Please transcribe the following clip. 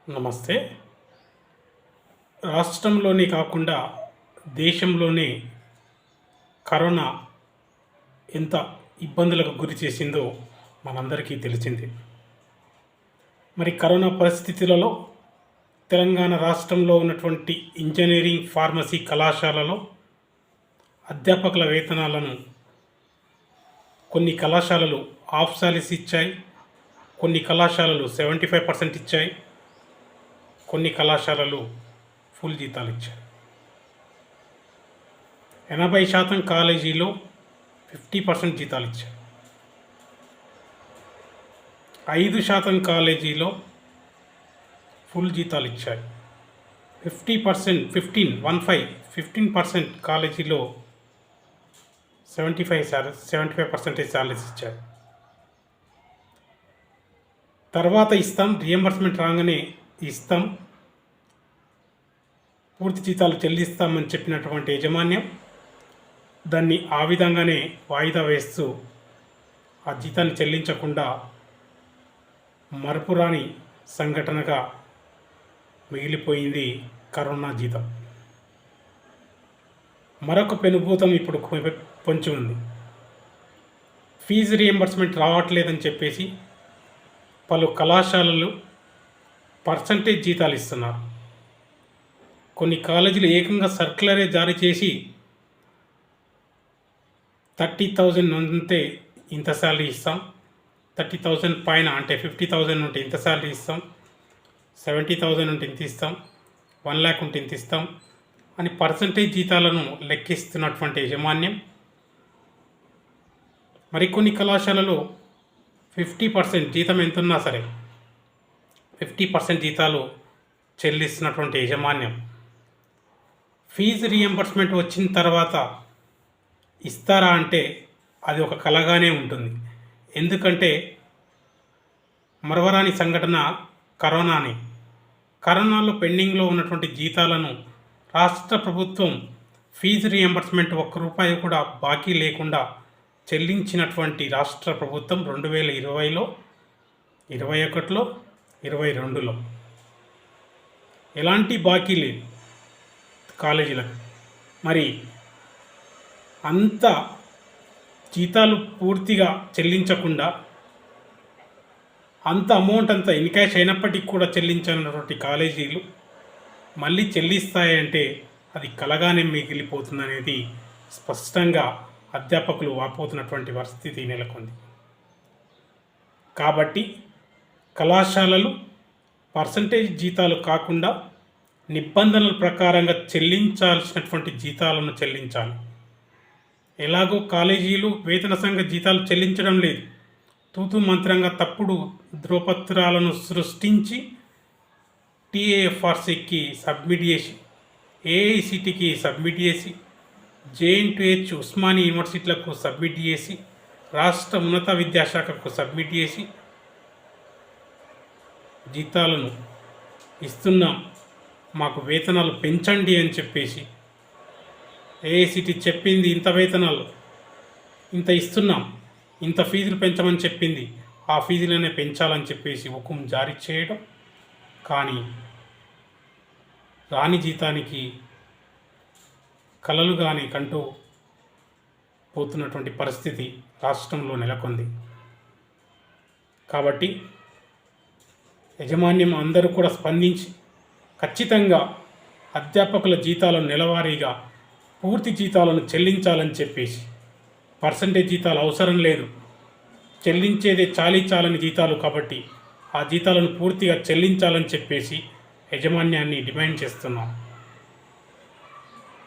నమస్తే. రాష్ట్రంలోనే కాకుండా దేశంలోనే కరోనా ఎంత ఇబ్బందులకు గురి చేసిందో మనందరికీ తెలిసిందే. మరి కరోనా పరిస్థితులలో తెలంగాణ రాష్ట్రంలో ఉన్నటువంటి ఇంజనీరింగ్, ఫార్మసీ కళాశాలలో అధ్యాపకుల వేతనాలను కొన్ని కళాశాలలు హాఫ్ సాలరీస్ ఇచ్చాయి, కొన్ని కళాశాలలు 75% ఇచ్చాయి, కొన్ని కళాశాలలు ఫుల్ జీతాలు ఇచ్చాయి. 80% కాలేజీలో 50% జీతాలు ఇచ్చాయి. 5% కాలేజీలో ఫుల్ జీతాలు ఇచ్చాయి. 15% కాలేజీలో 75% సాలరీస్ ఇచ్చాయి. తర్వాత ఇస్తాం, రియంబర్స్మెంట్ రాగానే ఇస్తాం, పూర్తి జీతాలు చెల్లిస్తామని చెప్పినటువంటి యాజమాన్యం దాన్ని ఆ విధంగానే వాయిదా వేస్తూ ఆ జీతాన్ని చెల్లించకుండా మరపురాని సంఘటనగా మిగిలిపోయింది కరోనా జీతం. మరొక పెనుభూతం ఇప్పుడు పొంచి ఉంది. ఫీజు రియంబర్స్మెంట్ రావట్లేదని చెప్పేసి పలు కళాశాలలు పర్సంటేజ్ జీతాలు ఇస్తున్నారు. కొన్ని కాలేజీలు ఏకంగా సర్క్యులరే జారీ చేసి 30,000 ఉంటే ఇంత శాలరీ ఇస్తాం, 30,000 పైన అంటే 50,000 ఉంటే ఇంత శాలరీ ఇస్తాం, 70,000 ఉంటే ఇంత ఇస్తాం, 1 lakh ఉంటే ఇంత ఇస్తాం అని పర్సంటేజ్ జీతాలను లెక్కిస్తున్నటువంటి యాజమాన్యం మరికొన్ని కళాశాలలో 50% జీతం ఎంతున్నా సరే 50% జీతాలు చెల్లిస్తున్నటువంటి యాజమాన్యం ఫీజు రియంబర్స్మెంట్ వచ్చిన తర్వాత ఇస్తారా అంటే అది ఒక కలగానే ఉంటుంది. ఎందుకంటే మరవరాని సంఘటన కరోనాలో పెండింగ్లో ఉన్నటువంటి జీతాలను రాష్ట్ర ప్రభుత్వం ఫీజు రియంబర్స్మెంట్ ₹1 కూడా బాకీ లేకుండా చెల్లించినటువంటి రాష్ట్ర ప్రభుత్వం 2020లో, 2021లో, 2022లో ఎలాంటి బాకీ లేదు కాలేజీలకు. మరి అంత జీతాలు పూర్తిగా చెల్లించకుండా అంత అమౌంట్ అంతా ఎన్కాష్ అయినప్పటికీ కూడా చెల్లించినటువంటి కాలేజీలు మళ్ళీ చెల్లిస్తాయంటే అది కలగానే మిగిలిపోతుందనేది స్పష్టంగా అధ్యాపకులు వాపోతున్నటువంటి పరిస్థితి నెలకొంది. కాబట్టి కళాశాలలు పర్సంటేజ్ జీతాలు కాకుండా నిబంధనల ప్రకారంగా చెల్లించాల్సినటువంటి జీతాలను చెల్లించాలి. ఎలాగో కాలేజీలు వేతన సంఘ జీతాలు చెల్లించడం లేదు, తూతు మంత్రంగా తప్పుడు ధ్రువపత్రాలను సృష్టించి TAFRCకి సబ్మిట్ చేసి, AICTకి సబ్మిట్ చేసి, JNTH ఉస్మానియా యూనివర్సిటీలకు సబ్మిట్ చేసి, రాష్ట్ర ఉన్నత విద్యాశాఖకు సబ్మిట్ చేసి జీతాలను ఇస్తున్నాం, మాకు వేతనాలు పెంచండి అని చెప్పేసి AICT చెప్పింది ఇంత వేతనాలు ఇంత ఇస్తున్నాం, ఇంత ఫీజులు పెంచమని చెప్పింది, ఆ ఫీజులనే పెంచాలని చెప్పేసి హుకుం జారీ చేయడం, కానీ రాని జీతానికి కలలుగానే కంటూ పోతున్నటువంటి పరిస్థితి రాష్ట్రంలో నెలకొంది. కాబట్టి యాజమాన్యం అందరూ కూడా స్పందించి ఖచ్చితంగా అధ్యాపకుల జీతాలను నెలవారీగా పూర్తి జీతాలను చెల్లించాలని చెప్పేసి, పర్సంటేజ్ జీతాలు అవసరం లేదు, చెల్లించేదే చాలని జీతాలు కాబట్టి ఆ జీతాలను పూర్తిగా చెల్లించాలని చెప్పేసి యాజమాన్యాన్ని డిమాండ్ చేస్తున్నాం.